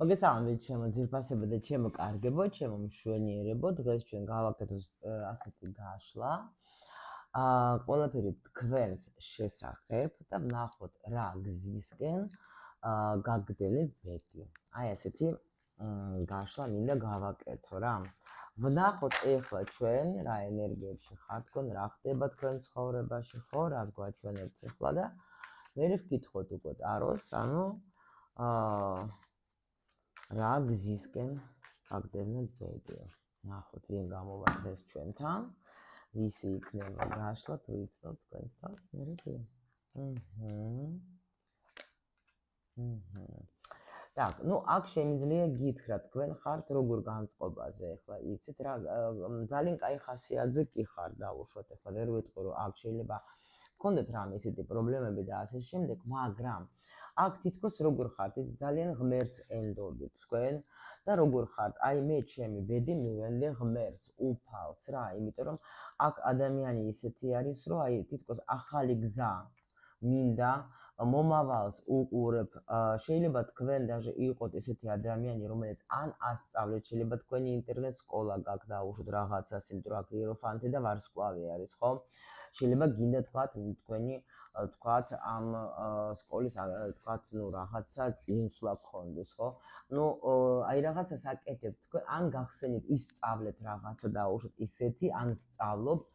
მოგესალმებით ჩემო ძირფასებო და ჩემო კარგებო, ჩემო მშვენიერებო, დღეს ჩვენ გავაკეთოთ ასეთი გაშლა. ყველაფერი თქვენს შესახებ და ვნახოთ რა გზისკენ გაგდელებ ბედი. აი ასეთი გაშლა მინდა გავაკეთო რა. ვნახოთ ეხლა ჩვენ რა ენერგიებში ხართ თქვენ, რა ხდება თქვენ ცხოვრებაში, ხო, რას გვაჩვენებთ ეხლა და მე ვკითხოთ უკვე ტაროს, ანუ რა გზისკენ გაგდევნეთ ბედი. ნახოთ ვინ გამოვა დღეს ჩვენთან, ვისი იქნება გაშლა, თუ იცნობ თქვენს თავს, მე ვიდეო. Так, ну აქ შემიძლია გითხრათ თქვენ ხართ როგორ განწყობაზე, ეხლა იცით რა, ძალიან კაი ხასიათზე კი ხარ დაუშვათ, ეხლა ვერ ვიტყვი რომ აქ შეიძლება გქონდეთ რამე ისეთი პრობლემები და ასე შემდეგ, მაგრამ აქ თითქოს როგორ ხართ, ის ძალიან ღმერთს ენდობთ თქვენ და როგორ ხართ, აი მე ჩემი ბედი მივენდე ღმერთს, უფალს რა, იმიტომ რომ აქ ადამიანი ისეთი არის, რომ აი თითქოს ახალი გზა მინდა მომავალს უყურებ, შეიძლება თქვენ даже იყოთ ესეთი ადამიანი, რომელიც ან ასწავლეთ, შეიძლება თქვენი ინტერნეტ სკოლა გაქვთ დაუშვათ რაღაცას, იმიტომ რომ აქ იეროფანტი და ვარსკვლავი არის, ხო? შეიძლება გინდა თქვენი თქვათ ამ სკოლის თქვათ ნუ რაღაცა წინსვლა გქონდეს, ხო? ნუ აი რაღაცას აკეთებთ თქვენ, ან გახსენით ისწავლეთ რაღაცა დაუშვათ ისეთი, ან სწავლობთ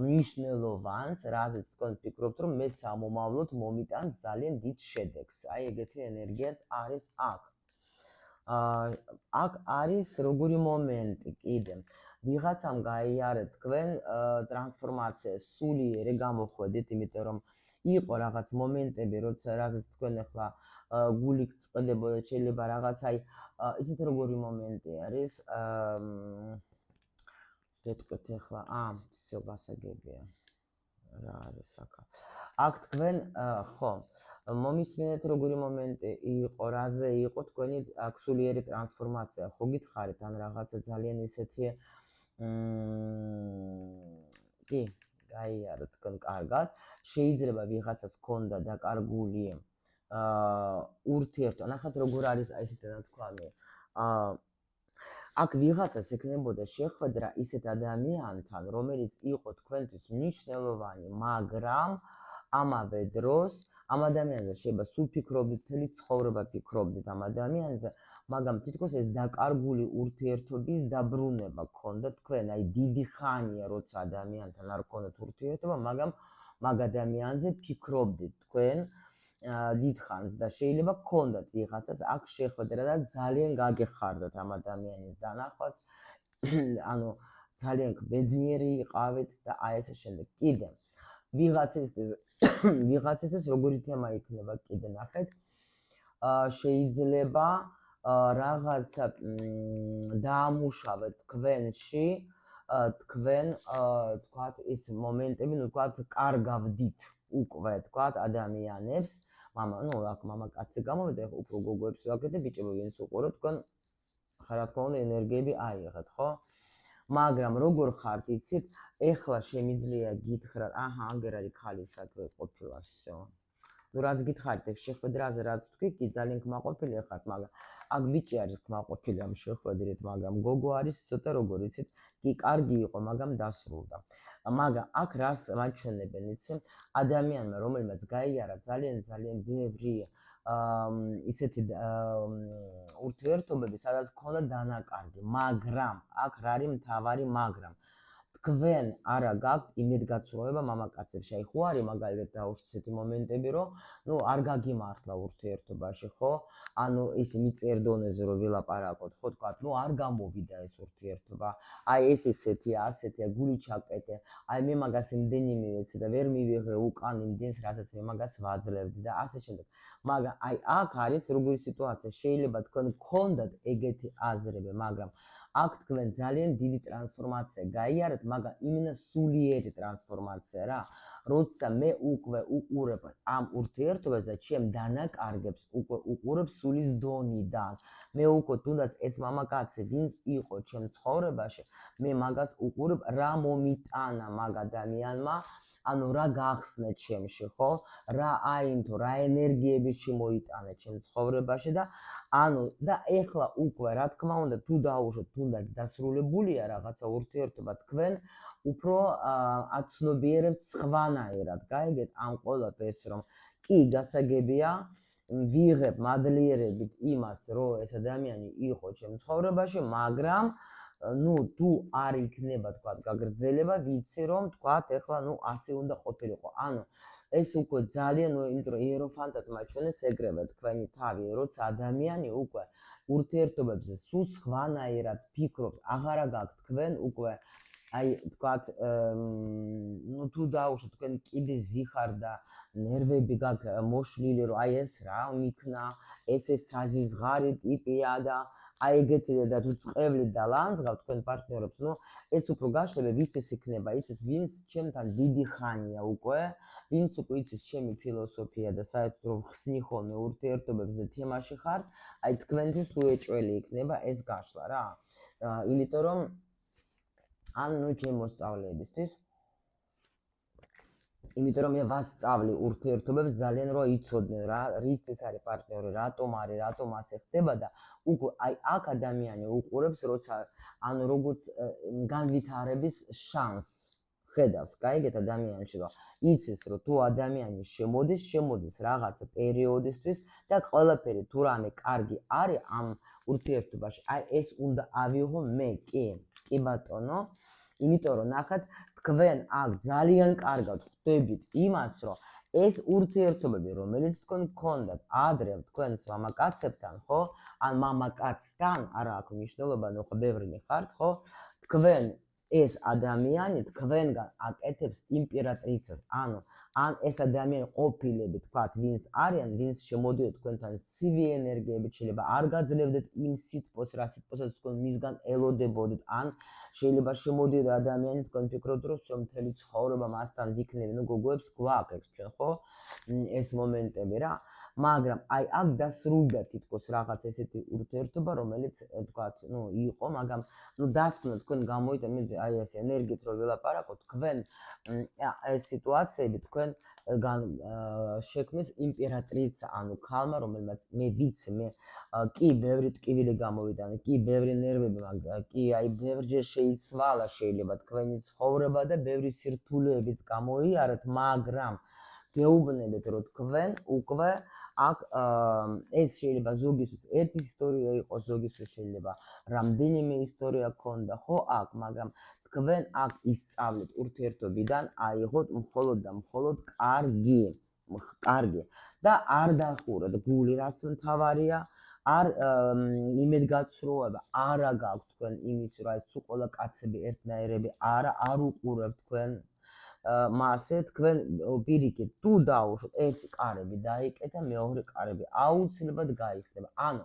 მნიშვნელოვანს, რაზეც თქვენ ფიქრობთ, რომ მე სამომავლოდ მომიტანს ძალიან დიდ შედეგს. აი ეგეთი ენერგიაც არის აქ. აქ არის როგორი მომენტი კიდე. ვიღაცამ გაიარეთ თქვენ ტრანსფორმაცია სულიერი გამოხვედით, იმიტომ რომ იყო რაღაც მომენტები, როცა რაზეც თქვენ ახლა გული გწყდებოდა, შეიძლება რაღაც აი იცით როგორი მომენტი არის, გეტყვით ახლა, всё გასაგებია. რა არის აქ? აქ თქვენ ხო, მომისმინეთ როგორი მომენტი იყო, რაზე იყო თქვენი აქ სულიერი ტრანსფორმაცია, ხო გითხარით, ან რაღაცა ძალიან ისეთი კი, გაიარეთ თქვენ კარგად. შეიძლება ვიღაცას ქონდა დაკარგული ურთიერთობა, ნახეთ როგორ არის აი ესეთი ნათქვამი. აქ ვიღაცას ექნებოდა შეხვედრა ისეთ ადამიანთან, რომელიც იყო თქვენთვის მნიშვნელოვანი, მაგრამ ამავე დროს ამ ადამიანზე შეიძლება სულ ფიქრობდით, მთელი ცხოვრება ფიქრობდით ამ ადამიანზე, მაგრამ თითქოს ეს დაკარგული ურთიერთობის დაბრუნება გქონდათ თქვენ, აი დიდი ხანია, როცა ადამიანთან არ გქონდათ ურთიერთობა, მაგრამ მაგ ადამიანზე ფიქრობდით თქვენ დიდ ხანს და შეიძლება გქონდათ ვიღაცას აქ შეხვედრა და ძალიან გაგეხარდათ ამ ადამიანის დანახვაც, ანუ ძალიან ბედნიერი იყავით და აი ესე შემდეგ. კიდე ვიღაცისთვის როგორი თემა იქნება კიდე ნახეთ. შეიძლება რაღაცა დაამუშავეთ თქვენში, თქვენ თქვათ ის მომენტები, ნუ თქვათ კარგავდით უკვე თქვათ ადამიანებს, ნუ აქ მამაკაცი გამოვიდა, უფრო გოგოებს ვაკეთებ, ბიჭები ვინც უყურებთ, თქვენ რა თქმა უნდა ენერგიები აიღეთ, ხო? მაგრამ როგორ ხართ, იცით, ეხლა შემიძლია გითხრათ, აგერ არის ხალი საქმე ყოფილა, всё. ნუ რაც გითხარით, ეგ შეხვედრაზე რაც თქვი, კი ძალიან კმაყოფილი ხართ, მაგრამ აქ ბიჭი არის კმაყოფილი ამ შეხვედრით, მაგრამ გოგო არის ცოტა როგორ იცით, კი კარგი იყო, მაგრამ დასრულდა. მაგრამ აქ რას მაჩვენებენ, იცი? ადამიანმა, რომელმაც გაიარა ძალიან ბევრი ისეთი ურთიერთობები, სადაც ქონდა დანაკარგი, მაგრამ აქ რა არის მთავარი მაგრამ? თქვენ არა გაქვთ იმედგაცრუება მამაკაცებში, აი ხო არის მაგალითად დაუშვით ესეთი მომენტები, რომ ნუ არ გაგიმართლა ურთიერთობაში, ხო? ანუ ის მიწიერ დონეზე რომ ვილაპარაკოთ, ხო თქვათ, ნუ არ გამოვიდა ეს ურთიერთობა. აი ეს ისეთია, ასეთია, გული ჩაკეტე. აი მე მაგას იმდენი მივეცე და ვერ მივიღე უკან იმდენს, რასაც მე მაგას ვაძლევდი და ასე შემდეგ. მაგრამ აი აქ არის როგორი სიტუაცია, შეიძლება თქვენ გქონდათ ეგეთი აზრები, მაგრამ აქ თქვენ ძალიან დიდი ტრანსფორმაცია გაიარეთ, მაგრამ იმენა სულიერი ტრანსფორმაცია რა, როცა მე უკვე უყურებ ამ ურთიერთობას და ჩემ დანაკარგებს უკვე უყურებ სულის დონიდან. მე უკვე თუნდაც ეს მამაკაცი ვინც იყო ჩემ ცხოვრებაში, მე მაგას უყურებ რა მომიტანა მაგ ადამიანმა, ანუ რა გახსნეთ ჩემში, ხო? რა აინთო, რა ენერგიები შემოიტანეთ ჩემ ცხოვრებაში და ანუ და ეხლა უკვე რა თქმა უნდა თუ დაუშვათ, თუნდაც დასრულებულია რაღაცა ურთიერთობა თქვენ უფრო აცნობიერებთ სხვანაირად, გაიგეთ ამ ყველაფერს, რომ კი გასაგებია ვიღებ მადლიერებით იმას, რომ ეს ადამიანი იყო ჩემ ცხოვრებაში, მაგრამ ну თუ არ იქნება თქვა გაგრძელება, ვიცი რომ თქვა ეხლა ну ასე უნდა ყოფილიყო. ანუ ეს უკვე ძალიან იმიტომ რომ იეროფანტად მაჩვენეს ეგრევე თქვენი თავი, როცა ადამიანი უკვე ურთიერთობებზე სულ სხვანაირად ფიქრობს, აღარა გაქვთ თქვენ უკვე აი თქვათ ну თუ დაუშვათ თქვენ კიდე ზიხარდა ნერვები გაქვთ მოშლილი რომ აი ეს რა მიქნა, ეს საზიზღარი ტიპია და აი ეგეთი და თუ წყევლით და ლანძღავთ თქვენ პარტნიორებს, ну ეს უფრო გაშლები ვისთვის იქნება, იცით ვინც ჩემთან დიდი ხანია უკვე, ვინც უკვე იცის ჩემი ფილოსოფია და საერთოდ რომ ხსნი ხოლმე ურთიერთობებს და თემაში ხართ, აი თქვენთვის უეჭველი იქნება ეს გაშლა რა. იმიტომ რომ ანუ ჩემ მოსწავლეებისთვის იმიტომ რომ მე ვასწავლი ურთიერთობებს ძალიან რომ იცოდნენ რა რისთვის არის პარტნიორი, რატომ ასე ხდება და უკვე აი აქ ადამიანი უყურებს როცა ანუ როგორც განვითარების შანსს ხედავს, გაიგეთ ადამიანში რომ იცის რომ თუ ადამიანი შემოდის რაღაცა პერიოდისთვის და ყველაფერი თუ რამე კარგი არის ამ ურთიერთობაში, აი ეს უნდა ავიღო მე, კი ბატონო, იმიტომ რომ ნახეთ თქვენ აქ ძალიან კარგად ხვდებით იმას, რომ ეს ურთიერთობები, რომელიც თქვენ გქონდათ ადრე თქვენს მამაკაცებთან, ხო? ან მამაკაცთან, არა აქვს მნიშვნელობა, ნუ ხო ბევრი ხართ, ხო? თქვენ ეს ადამიანი თქვენგან აკეთებს იმპერატრიცას, ანუ ან ეს ადამიანი ყოფილები თქვათ, ვინც არიან, ვინც შემოდიოთ თქვენთან ცივი ენერგიებით, შეიძლება არ გაძლევდეთ იმ სითბოს, რა სითბოსაც თქვენ მისგან ელოდებოდით, ან შეიძლება შემოდიოთ ადამიანი, თქვენ ფიქრობთ, რომ მთელი ცხოვრება მასთან ვიქნები, ну გოგოებს გვაქვს ჩვენ, ხო? ეს მომენტები რა. მაგრამ აი აქ დასრულდა თითქოს რაღაც ესეთი ურთიერთობა, რომელიც თქვათ, ну იყო, მაგრამ ну დასკვნა თქვენ გამოიტანეთ აი ეს ენერგიით რო ვილაპარაკოთ, თქვენ ეს სიტუაციები თქვენ შექმნის იმპერატრიცა, ანუ ქალმა, რომელმაც მე ვიცი, მე კი ბევრი ტკივილი გამოვიტანე, კი ბევრი ნერვები მაგ კი აი ბევრჯერ შეიცვალა შეიძლება თქვენი ცხოვრება და ბევრი სირთულეებიც გამოიარეთ, მაგრამ გეუბნებით რომ თქვენ უკვე აქ ეს შეიძლება ზოგისთვის ერთი ისტორია იყოს, ზოგისთვის შეიძლება რამდენიმე ისტორია ქონდა, ხო აქ, მაგრამ თქვენ აქ ისწავლეთ ურთიერთობიდან აიღოთ მხოლოდ და მხოლოდ კარგი და არ დახუროთ გული, რაც მთავარია, არ იმედგაცრუება არა გაქვთ თქვენ იმის რა ეს სულ ყველა კაცები ერთნაირები არ უყურებთ თქვენ მასე თქვენ პირიქით თუ დაუშვოთ ერთი კარები დაიკეთა, მეორე კარები აუცილებლად გაიხსნება. ანუ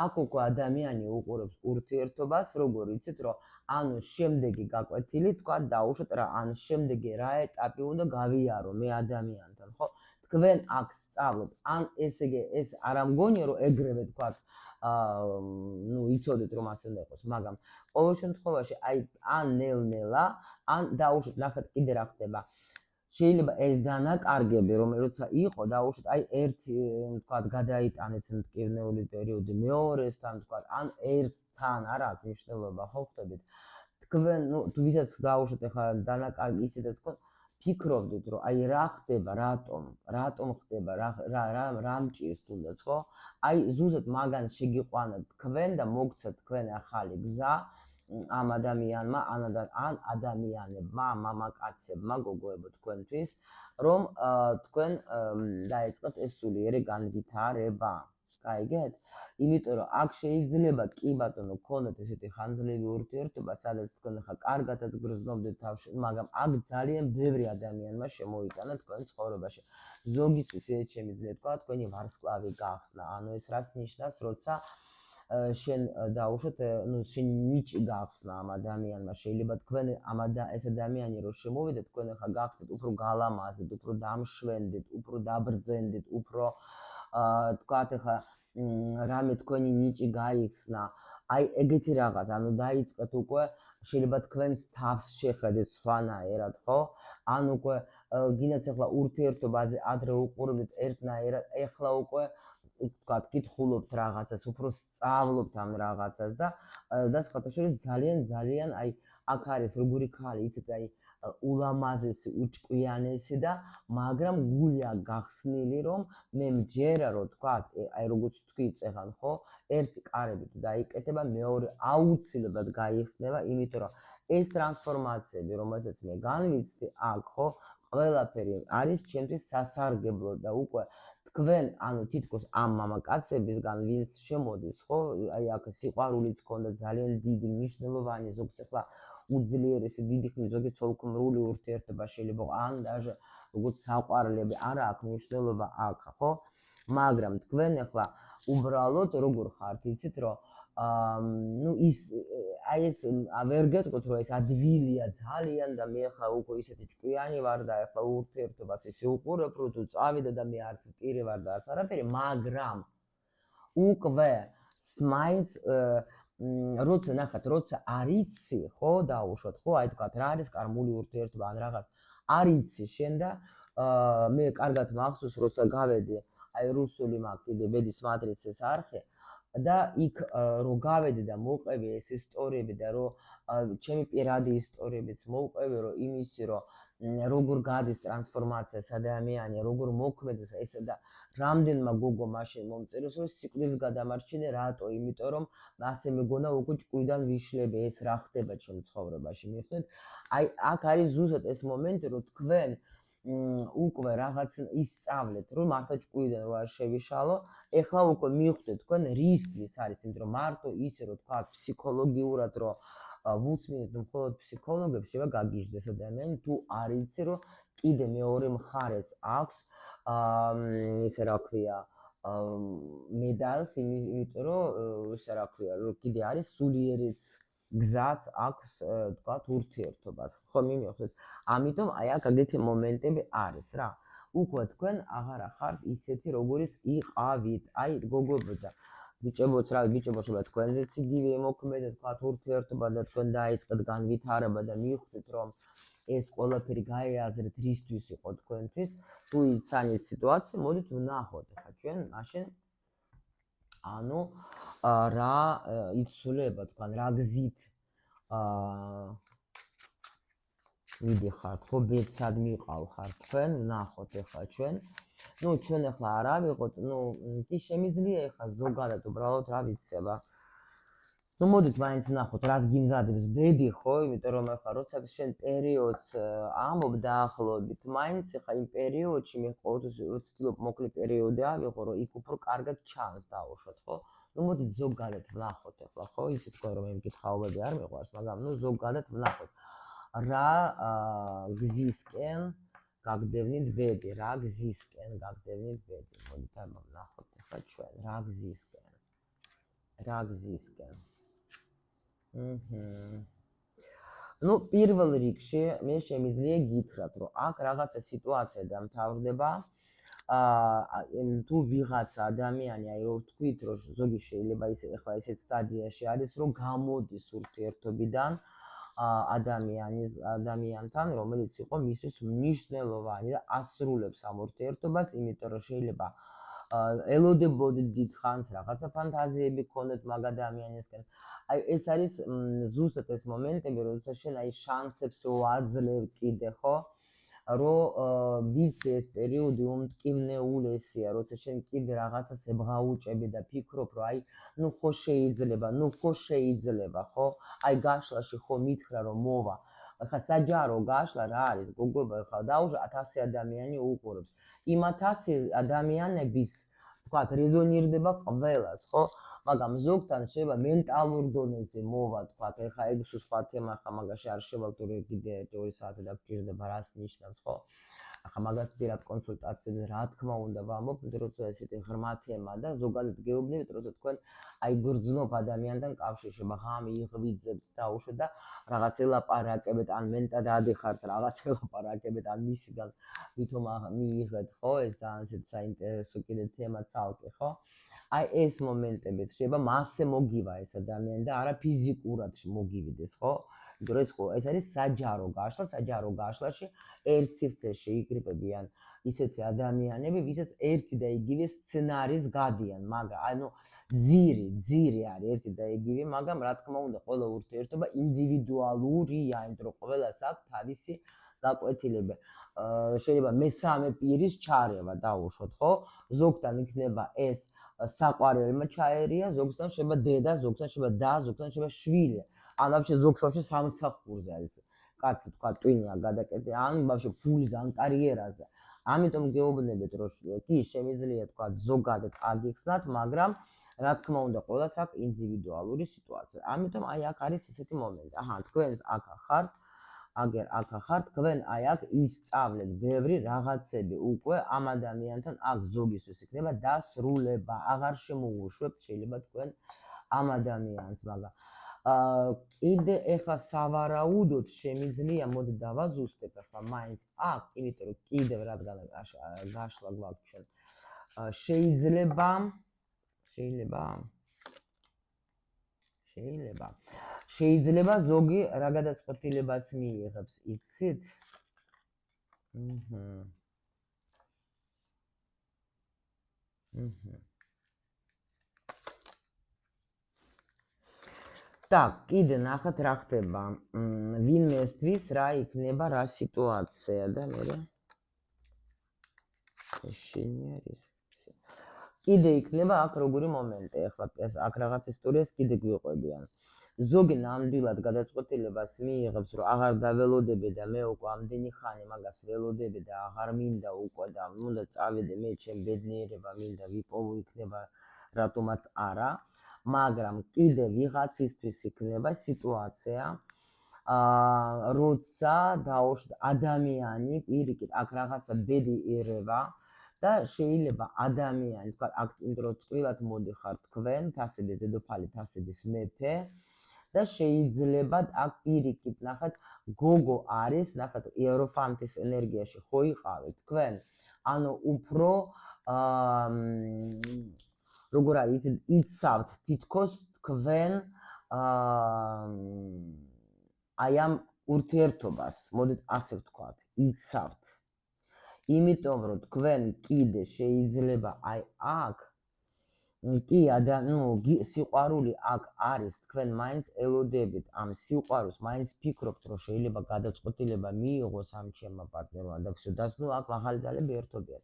აქ უკვე ადამიანი უყურებს ურთიერთობას, როგორ იცით, რომ ანუ შემდეგი გაკვეთილი თქვა დაუშვოთ რა, ანუ შემდეგი რა ეტაპი უნდა გავიარო მე ადამიანთან, ხო? თქვენ აქ სწავლობთ, ან ესე იგი ეს არ ამგონია რომ ეგრევე თქვა ну იცოდეთ რომ ასე უნდა იყოს, მაგრამ ყოველ შემთხვევაში აი ან ნელ-ნელა, ან დაუშვოთ ნახეთ კიდე რა ხდება. შეიძლება ეს დანაკარგები, რომელიცა იყო, დაუშვოთ აი ერთი თქვა გადაიტანეთ მტკივნეული პერიოდი მეორესთან თქვა, ან ერთთან არ აქვს მნიშვნელობა, ხო ხდებით? თქვენ ну ვისაც დაუშვოთ ახლა დანაკარგი ისედაც ხო ფიქრობდით რომ აი რა ხდება, რატომ ხდება, რა მჭირს თუნდაც, ხო? აი ზუსტად მაგან შეგიყვანოთ თქვენ და მოგცეთ თქვენ ახალი გზა ამ ადამიანმა, ან ადამიანებმა, მამაკაცებმა, გოგოებო თქვენთვის, რომ თქვენ დაიწყოთ ეს სულიერი განვითარება. გაიგეთ? იმიტომ რომ აქ შეიძლება კი ბატონო გქონდეთ ესეთი ხანძლივი ურთიერთობა, სადაც თქვენ ახლა კარგადაც გრძნობდეთ თავს, მაგრამ აქ ძალიან ბევრი ადამიანმა შემოიტანა თქვენ ცხოვრებაში. ზოგისთვის ეს შემიძლია თქვა თქვენი ვარსკვლავი გახსნა. ანუ ეს რას ნიშნავს, როცა შენ დაუშვოთ, ну შენ ნიჭი გახსნა ამ ადამიანმა, შეიძლება თქვენ ეს ადამიანი რო შემოვიდა, თქვენ ახლა გახდეთ უფრო გალამაზდით, უფრო დამშვენდით, უფრო დაბრძენდით, უფრო თქვათ ახლა რამე თქვენი ნიჭი გაიხსნა, აი ეგეთი რაღაც, ანუ დაიწყეთ უკვე შეიძლება თქვენს თავს შეხედეთ სხვანაირად, ხო? ან უკვე გინდათ ახლა ურთიერთობაზე ადრე უყურებდით ერთნაირად, ეხლა უკვე ვთქვათ, კითხულობთ რაღაცას, უფრო სწავლობთ ამ რაღაცას და სხვათა შორის ძალიან აი აქ არის როგორი ქალი, იცით, აი ულამაზესი, უჭკვიანესი და მაგრამ გული აქვს გახსნილი, რომ მე მჯერა რომ ვთქვათ, აი როგორც თქვით წეღან, ხო, ერთი კარები თუ დაიკეთება, მეორე აუცილებლად გაიხსნება, იმიტომ რომ ეს ტრანსფორმაციები, რომელსაც მე განვიცდი აქ, ხო, ყველაფერი არის ჩემთვის სასარგებლო და უკვე თქვენ, ანუ თითქოს ამ მამაკაცებისგან ვინც შემოდის, ხო, აი აქ სიყვარულიც ქონდა ძალიან დიდი მნიშვნელოვანი, ზოგს ახლა უძლიერესი დიდი ხნის ზოგი ცოლ-ქმრული ურთიერთობა შეიძლება ან даже როგორც საყვარლები არა აქვს მნიშვნელობა აქ, ხო? მაგრამ თქვენ ახლა უბრალოდ როგორ ხართ, იცით, რომ ну ის აი ეს ვერ გეტყვით, რომ ეს ადვილია ძალიან და მე ახლა უკვე ისეთი ჭკვიანი ვარ და ახლა ურთიერთობას ისე უყურებ, რომ თუ წავიდა და მე არც ტირი ვარ და არც არაფერი, მაგრამ უკვე მაინც როცა ნახათ, როცა არიცი, ხო, დაუშვათ, ხო, აი თქვათ, რა არის კარმული ურთიერთობა ან რაღაც, არიცი შენ და მე კარგად მახსოვს, როცა გავედი, აი რუსული მაქვს კიდე ბედის მატრიცის არხი და იქ რო გავედი და მოვყევი ეს ისტორიები და რო ჩემი პირადი ისტორიებიც მოვყევი, რომ იმისი, რომ როგორ გადის ტრანსფორმაციას ადამიანი, როგორ მოქმედებს ეს და რამდენმა გოგო მაშინ მომწერეს, რომ სიკვდილს გადამარჩინე, რატო? იმიტომ რომ ასე მეგონა უკვე ჭკვიდან ვიშლები, ეს რა ხდება ჩემ ცხოვრებაში, მიხვდეთ? აი აქ არის ზუსტად ეს მომენტი, რომ თქვენ უკვე რაღაც ისწავლეთ, რომ მართლა ჭკვიდან რო არ შევიშალო, ეხლა უკვე მიხვდეთ თქვენ რისთვის არის, იმიტომ რომ მარტო ისე რომ თქვა ფსიქოლოგიურად რომ ვუსმინეთ მხოლოდ ფსიქოლოგებს შეიძლება გაგიჟდეს ადამიანი, თუ არ იცი რომ კიდე მეორე მხარეს აქვს ისე რა ქვია მედალს, იმიტომ რომ ისე რა ქვია, რომ კიდე არის სულიერიც გზაც აქვს, თქვათ, ურთიერთობას. ხო, მიმიხვდეთ. ამიტომ აი აქ აგეთი მომენტები არის რა. უკვე თქვენ აღარა ხართ ისეთი, როგორიც იყავით. აი გოგოებო და ბიჭებოც რა, ბიჭებო შეიძლება თქვენზეც იგივე მოქმედეთ, თქვათ, ურთიერთობა და თქვენ დაიწყეთ განვითარება და მიხვდეთ, რომ ეს ყველაფერი გაეაზრეთ რისთვის იყო თქვენთვის. თუ იცანით სიტუაცია, მოდით ვნახოთ ახლა ჩვენ მაშინ ანუ რა იცვლება თქვენ რა გზით მიდიხართ, ხო, ბედსად მიყავხართ თქვენ, ვნახოთ ახლა ჩვენ. ну ჩვენ ახლა არ ავიღოთ, ну კი შემიძლია ახლა ზოგადად უბრალოდ რა ვიცი, აბა ну მოდით მაინც ვნახოთ რას გიმზადებს ბედი, ხო, იმიტომ რომ ახლა როცა შენ პერიოდს ამობ დაახლოებით, მაინც ახლა იმ პერიოდში მე ყოველთვის ვცდილობ მოკლე პერიოდი ავიღო, რომ იქ უფრო კარგად ჩანს დაუშვათ, ხო? ну მოდით ზოგადად ვნახოთ ახლა, ხო, იცით თქვენ რომ მე მკითხაობები არ მიყვარს, მაგრამ ну ზოგადად ვნახოთ რა გზისკენ გაგდევნით ბედი, რა გზისკენ გაგდევნით ბედი, მოდით აბა ვნახოთ ახლა ჩვენ რა გზისკენ ну პირველ რიგში მე შემიძლია გითხრათ, რომ აქ რაღაცა სიტუაცია დამთავრდება, თუ ვიღაცა ადამიანი, აი რო ვთქვით, რომ ზოგი შეიძლება ისე ახლა ესეთ სტადიაში არის, რომ გამოდის ურთიერთობიდან ადამიანთან, რომელიც იყო მისთვის მნიშვნელოვანი და ასრულებს ამ ურთიერთობას, იმიტომ რომ შეიძლება ელოდებოდით დიდხანს, რაღაცა ფანტაზიები გქონდეთ მაგ ადამიანისგან. აი ეს არის ზუსტად ეს მომენტები, როცა შენ აი შანსებს ვაძლევ კიდე, ხო? რომ ვიცი ეს პერიოდი უმტკივნეულესია, როცა შენ კიდე რაღაცას ებღაუჭები და ფიქრობ, რომ აი ну ხო შეიძლება, ხო? აი გაშლაში ხო მითხრა რომ მოვა. ახლა საჯარო გაშლა რა არის? გოგოება ახლა დაუშვა 1000 ადამიანი უყურებს. იმ 1000 ადამიანების, თქვათ, რეზონირდება ყველას, ხო? მაგრამ ზოგთან შეიძლება მენტალურ დონეზე მოვა, თქვათ, ახლა ეგ სხვა თემა, ახლა მაგაში არ შევალტური კიდე 2 საათი დაგჭირდება, რას ნიშნავს, ხო? ახლა მაგას პირად კონსულტაციებზე რა თქმა უნდა ვამბობ, როცა ესეთი ღრმა თემა და ზოგადად გეუბნებით, როცა თქვენ აი გრძნობ ადამიანთან კავშირში, ღამე იღვიძებთ დაუშვათ და რაღაც ელაპარაკებთ, ან მენტად ადიხართ, რაღაც ელაპარაკებთ, ან მისგან ვითომ მიიღეთ, ხო, ეს ძალიან საინტერესო კიდე თემა ცალკე, ხო? აი ეს მომენტებიც შეიძლება მასზე მოგივა ეს ადამიანი და არა ფიზიკურად მოგივიდეს, ხო? იმიტომ რომ ეს ხო ეს არის საჯარო გაშლაში ერთ სივრცეში იკრიბებიან ისეთი ადამიანები, ვისაც ერთი და იგივე სცენარის გადიან, მაგრამ ანუ ძირი არის ერთი და იგივე, მაგრამ რა თქმა უნდა, ყველა ურთიერთობა ინდივიდუალურია, იმიტომ რომ ყველას აქვს თავისი გაკვეთილება. შეიძლება მესამე პირის ჩარევა დაუშვოთ, ხო? ზოგთან იქნება ეს საყვარელმა ჩაერია, ზოგთან შეიძლება დედა, ზოგთან შეიძლება და, ზოგთან შეიძლება შვილი. ან ვაფშე ზოგს ვაფშე სამსახურზე არის. კაცი თქვა ტვინია გადაკეთე, ან ვაფშე ფულზე, ან კარიერაზე. ამიტომ გეუბნებით, რომ კი შემიძლია თქვა ზოგადად აგიხსნათ, მაგრამ რა თქმა უნდა, ყველას აქვს ინდივიდუალური სიტუაცია. ამიტომ აი აქ არის ესეთი მომენტი. აჰა, თქვენ აქ ხართ, აგერ აქ ხართ, თქვენ აი აქ ისწავლეთ ბევრი რაღაცები უკვე ამ ადამიანთან აქ ზოგისთვის იქნება დასრულება, აღარ შემოუშვებთ შეიძლება თქვენ ამ ადამიანს, მაგრამ კიდე ეხლა სავარაუდოდ შემიძლია, მოდი დავაზუსტებ ახლა მაინც აქ, იმიტომ რომ კიდევ რადგან გაშლა გვაქვს ჩვენ. შეიძლება ზოგი რა გადაწყვეტილებას მიიღებს, იცით? Так, კიდე ნახეთ რა ხდება. ვინმე ესთვის რა იქნება, რა სიტუაცია და მე შენი არის. კიდე იქნება აქ როგორი მომენტი, ახლა აქ რაღაც ისტორიას კიდე გვიყვებიან. ზოგი ნამდვილად გადაწყვეტილებას მიიღებს, რომ აღარ დაველოდები და მე უკვე ამდენი ხანი მაგას ველოდები და აღარ მინდა უკვე და უნდა წავიდე მე ჩემ ბედნიერება მინდა ვიპოვო იქნება რატომაც არა, მაგრამ კიდე ვიღაცისთვის იქნება სიტუაცია, როცა დაუშვათ ადამიანი პირიქით აქ რაღაცა ბედი ერევა და შეიძლება ადამიანი თქვა აქ იმიტომ რომ წვრილად მოდიხარ თქვენ თასების დედოფალი თასების მეფე და შეიძლება აქ პირიქით ნახეთ გოგო არის ნახეთ იეროფანტის ენერგიაში ხო იყავით თქვენ ანუ უფრო როგორ არის იცავთ თითქოს თქვენ აი ამ ურთიერთობას მოდით ასე ვთქვათ იცავთ იმიტომ რომ თქვენ კიდე შეიძლება აი აქ კი სიყვარული აქ არის თქვენ მაინც ელოდებით ამ სიყვარულს მაინც ფიქრობთ რომ შეიძლება გადაწყვეტილება მიიღოს ამ ჩემმა პარტნიორმა და всё და ნუ აქ მაღალი ძალები ერთობიან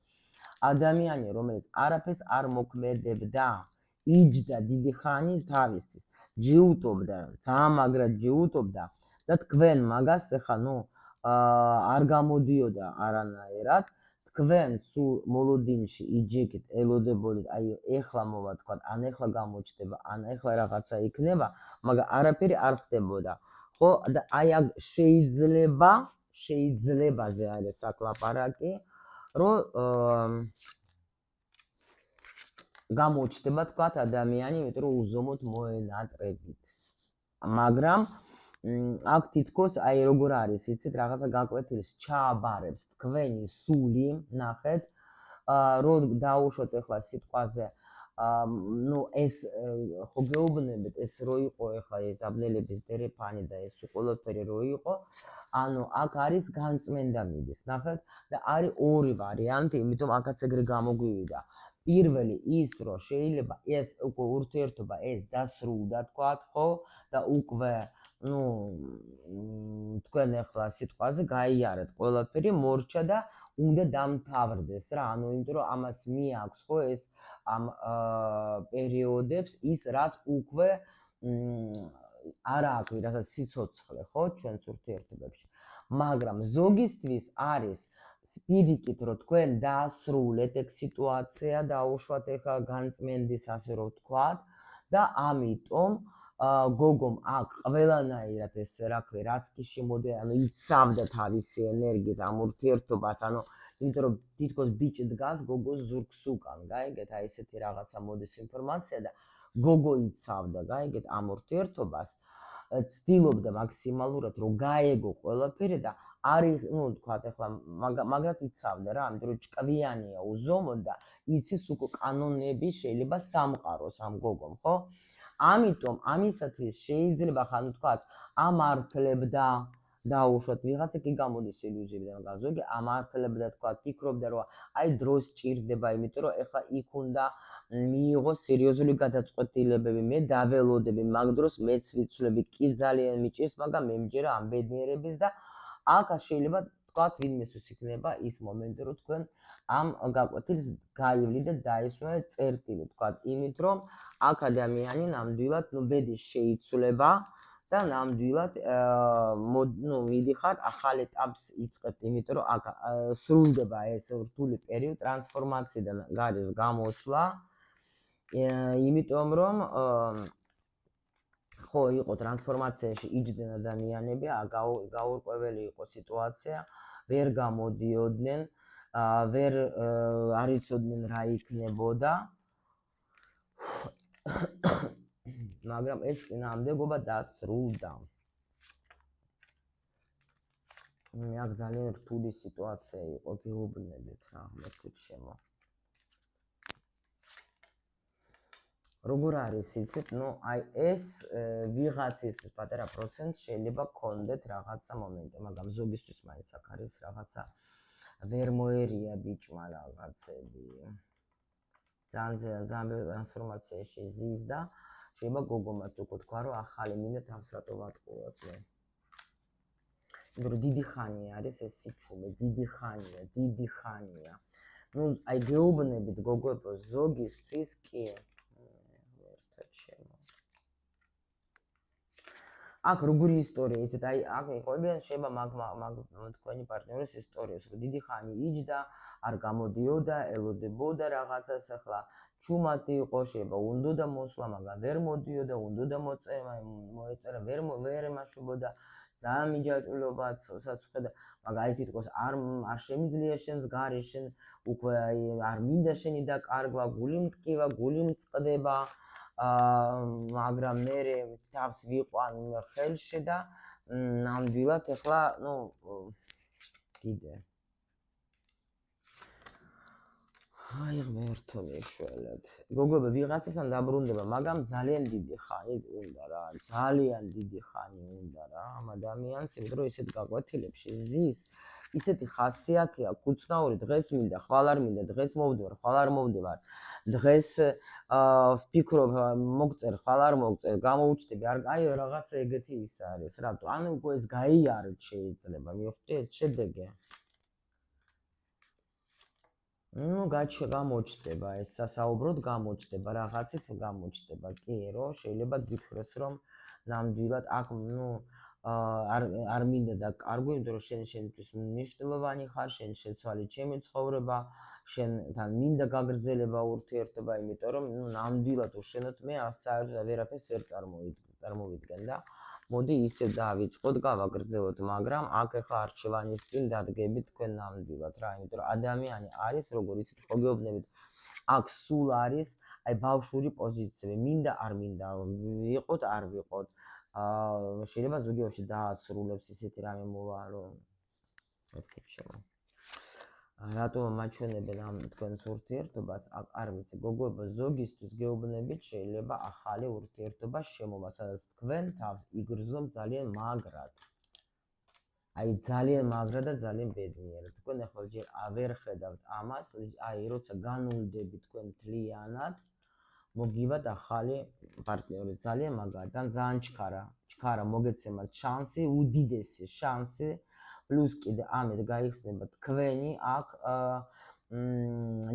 ადამიანი რომელიც არაფერს არ მოქმედებდა იჯდა დიდი ხანი თავისთვის ჯიუტობდა ძალიან მაგრად ჯიუტობდა და თქვენ მაგას ახლა არ გამოდიოდა არანაირად თქვენ სულ მოლოდინში იჯეკით ელოდებოდით აი ეხლა მოვა თქვა ან ეხლა გამოჩნდება ან ეხლა რაღაცა იქნება მაგრამ არაფერი არ ხდებოდა ხო და აი აქ შეიძლებაზე არის აქ ლაპარაკი რომ გამოჩნდება თქვა ადამიანი იმიტომ რომ უზომოდ მოენატრებით მაგრამ აქ თითქოს აი როგორ არის იცით რაღაცა გაკვეთილს ჩააბარებს თქვენი სული ნახეთ რომ დაუშვოთ ახლა სიტყვაზე ეს ხო გეუბნებით ეს რო იყო ახლა ეს დაბნელების დერეფანი და ეს ყველაფერი რო იყო ანუ აქ არის განწმენდა მიდის ნახეთ და არის ორი ვარიანტი იმიტომ აქაც ეგრე გამოგვივიდა პირველი ის რომ შეიძლება ეს უკვე ურთიერთობა ეს დასრულდა თქვათ ხო და უკვე თქვენ ახლა სიტყვაზე გაიარეთ ყველაფერი მორჩა და უნდა დამთავრდეს რა ანუ იმიტომ რომ ამას მიაქვს ხო ეს ამ პერიოდებს ის რაც უკვე არ აქვს ვიღაცა სიცოცხლე ხო ჩვენს ურთიერთობებში მაგრამ ზოგისთვის არის პირიქით რომ თქვენ დაასრულეთ ეგ სიტუაცია დაუშვათ ეხლა განწმენდის ასე რომ ვთქვათ და ამიტომ გოგომ აქ ყველანაირად ეს რაქვე რაც კი შემოდე ანუ იცავდა თავისი ენერგიით ამ ურთიერთობას ანუ იმიტომ რომ თითქოს ბიჭი დგას გოგოს ზურგს უკან გაიგეთ აი ესეთი რაღაცა მოდის ინფორმაცია და გოგო იცავდა გაიგეთ ამ ურთიერთობას ცდილობდა მაქსიმალურად რომ გაეგო ყველაფერი და არის თქვათ ახლა მაგრად იცავდა რა ამიტომ რომ ჭკვიანია უზომოდ და იცის უკვე კანონები შეიძლება სამყაროს ამ გოგომ ხო ამიტომ ამისათვის შეიძლება ხან ვთქვათ, ამართლებდა დაუშვათ ვიღაცა კი გამოდის ილუზიებიდან, მაგრამ ზოგი ამართლებდა თქვათ, ფიქრობდა რომ აი დროს ჭირდება, იმიტომ რომ ეხლა იქ უნდა მიიღოს სერიოზული გადაწყვეტილებები, მე დაველოდები, მაგ დროს მეც ვიცვლები, კი ძალიან მიჭირს, მაგრამ მე მჯერა ამ ბედნიერების და აქ შეიძლება თქვათ, ვინმესთვის იქნება ის მომენტი, რომ თქვენ ამ გაკვეთილს გაივლი და დაისვენ წერტილი, თქვათ, იმით რომ აქ ადამიანი ნამდვილად ბედის შეიცვლება და ნამდვილად მიდიხარ ახალ ეტაპს იწყებთ, იმიტომ რომ აქ სრულდება ეს რთული პერიოდი ტრანსფორმაციიდან გარის გამოსვლა, იმიტომ რომ ხო იყო ტრანსფორმაციაში იჯდნენ ადამიანები, გაურკვეველი იყო სიტუაცია, ვერ გამოდიოდნენ, ვერ არ იცოდნენ რა იქნებოდა. მაგრამ ეს წინააღმდეგობა დასრულდა. აქ ძალიან რთული სიტუაცია იყო, გეუბნებით რა, მეთქით შემო. როგორ არის იცით, აი ეს ვიღაცის პატარა პროცენტს შეიძლება გქონდეთ რაღაცა მომენტი, მაგრამ ზოგისთვის მაინც აქ არის რაღაცა ვერ მოერია ბიჭმა რაღაცები. ძალიან ტრანსფორმაციაში ზის და შეიძლება გოგომაც უკვე თქვა, რომ ახალი მინდა თავს რატო ვატყუოთ მე. იმიტომ რომ დიდი ხანია არის ეს სიჩუმე, დიდი ხანია. აი გეუბნებით გოგოებო, ზოგისთვის კი აქ როგორი ისტორია, იცით, აი აქ იყვებიან შეიძლება მაგ თქვენი პარტნიორის ისტორიას, რომ დიდი ხანი იჯდა, არ გამოდიოდა, ელოდებოდა რაღაცას, ახლა ჩუმად იყო, შეიძლება უნდოდა მოსვლა, მაგრამ ვერ მოდიოდა, უნდოდა მოეწერა, ვერ ემაშვებოდა, ძალიან მიჯაჭვულობაც სასუხედა, მაგრამ აი თითქოს არ შემიძლია შენს გარე, შენ უკვე არ მინდა შენი დაკარგვა, გული მტკივა, გული მწყდება. მაგრამ მე თავს ვიყვან ხელში და ნამდვილად ეხლა კიდე აი ღმერთო მიშველეთ გოგოები ვიღაცასთან დაბრუნდება, მაგრამ ძალიან დიდი ხანი უნდა რა, ძალიან დიდი ხანი უნდა რა ამ ადამიანს, იმიტომ რომ ისეთ გაკვეთილებში ზის ისეთი ხასიათი აქვს, უცნაური, დღეს მინდა, ხვალ არ მინდა, დღეს მოვდივარ, ხვალ არ მოვდივარ, დღეს ვფიქრობ, მოგწერ, ხვალ არ მოგწერ, გამოუჩნდები, აი რაღაცა ეგეთი ის არის, რატო? ანუ უკვე ეს გაიარეთ შეიძლება, მივხვდი ეს შედეგი. გამოჩნდება, ეს სასაუბროდ გამოჩნდება, რაღაცით გამოჩნდება, კი, რომ შეიძლება გითხრეს, რომ ნამდვილად აქ არ მინდა დაკარგო, იმიტომ რომ შენთვის მნიშვნელოვანი ხარ, შენ შეცვალე ჩემი ცხოვრება, შენთან მინდა გაგრძელება ურთიერთობა, იმიტომ რომ ნამდვილად უშენოდ მე საერთოდ ვერაფერს ვერ წარმოვიდგენ და მოდი ისე დავიწყოთ, გავაგრძელოთ, მაგრამ აქ ახლა არჩევანის წინ დადგებით თქვენ ნამდვილად რა, იმიტომ რომ ადამიანი არის, როგორ იცით, ხო გეუბნებით, აქ სულ არის, აი ბავშვური პოზიციები, მინდა არ მინდა, ვიყოთ არ ვიყოთ. შეიძლება ზოგიერთში დაასრულებს ისეთი რამე მოვა, რომ მეთქით შემო. რატომ მაჩვენებენ ამ თქვენს ურთიერთობას, არ ვიცი, გოგოებო, ზოგისთვის გეუბნებით შეიძლება ახალი ურთიერთობა შემოვა, სადაც თქვენ თავს იგრძნობ ძალიან მაგრად. აი ძალიან მაგრად და ძალიან ბედნიერად. თქვენ ახლა ჯერ ვერ ხედავთ ამას, აი როცა განულდებით თქვენ მთლიანად მოგივათ ახალი პარტნიორი, ძალიან მაგარი და ძალიან ჩქარა მოგეცემათ შანსი, უდიდესი შანსი, პლუს კიდე ამით გაიხსნება თქვენი აქ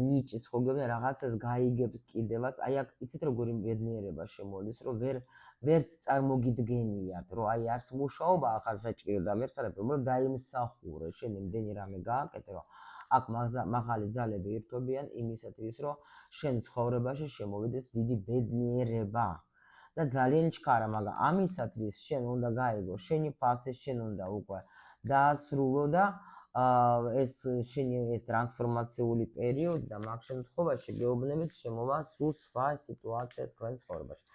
ნიჭიც, ხო გეუბნები, რაღაცას გაიგებთ კიდევაც, აი აქ იცით როგორი ბედნიერება შემოდის, რომ ვერც წარმოგიდგენიათ, რომ აი არც მუშაობა ახალ საჭირო და ვერც არაფერი, უბრალოდ დაიმსახურე, შენ იმდენი რამე გააკეთე, რომ აქ მაღალი ძალები ირთვებიან იმისათვის, რომ შენ ცხოვრებაში შემოვიდეს დიდი ბედნიერება და ძალიან ჩქარა, მაგრამ ამისათვის შენ უნდა გაიგო, შენი ფასი შენ უნდა უკვე დაასრულო და ეს შენი ეს ტრანსფორმაციული პერიოდი და მაგ შემთხვევაში გეუბნებით შემოვა სულ სხვა სიტუაცია თქვენ ცხოვრებაში.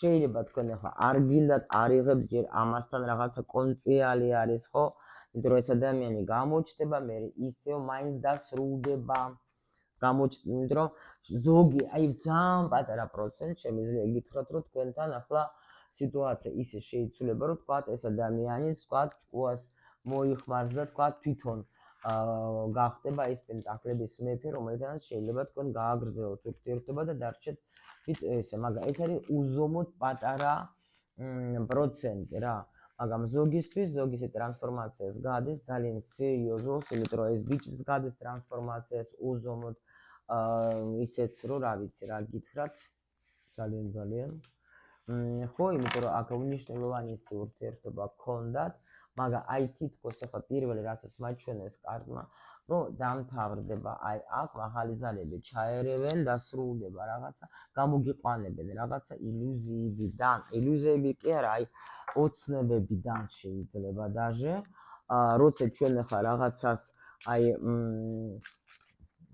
შეიძლება თქვენ ახლა არ გინდათ, არ იღებთ ჯერ ამასთან რაღაცა კონწიალი არის, ხო? იმიტომ რომ ეს ადამიანი გამოჩნდება, მე ისევ მაინც დასრულდება. გამოჩნდით, რომ ზოგი, აი ძალიან პატარა პროცენტ შემიძლია გითხრათ, რომ თქვენთან ახლა სიტუაცია ისე შეიცვლება, რომ თქვათ ეს ადამიანი, თქვათ ჭკუას მოიხმარს და თქვათ თვითონ გახდება ეს პენტაკლების მეფე, რომელთანაც შეიძლება თქვენ გააგრძელოთ ურთიერთობა და დარჩეთ ესე, მაგრამ ეს არის უზომოდ პატარა პროცენტი რა. მაგრამ ზოგისთვის ზოგის ტრანსფორმაციას გადის ძალიან სერიოზულს, იმიტომ რომ ეს ბიჭს გადის ტრანსფორმაციას უზომოდ ისეც რომ რა ვიცი რა გითხრათ ძალიან ხო, იმიტომ რომ აქ უნიშნელოვანი ურთიერთობა გქონდათ, მაგრამ აი თითქოს ახლა პირველი რასაც მაჩვენეს კარტმა, რომ დამთავრდება აი აქ მაღალი ძალები ჩაერევენ და სრულდება რაღაცა, გამოგიყვანებენ რაღაცა ილუზიებიდან. ილუზიები კი არა, აი ოცნებებიდან შეიძლება დაჟე, როცა ჩვენ ახლა რაღაცას აი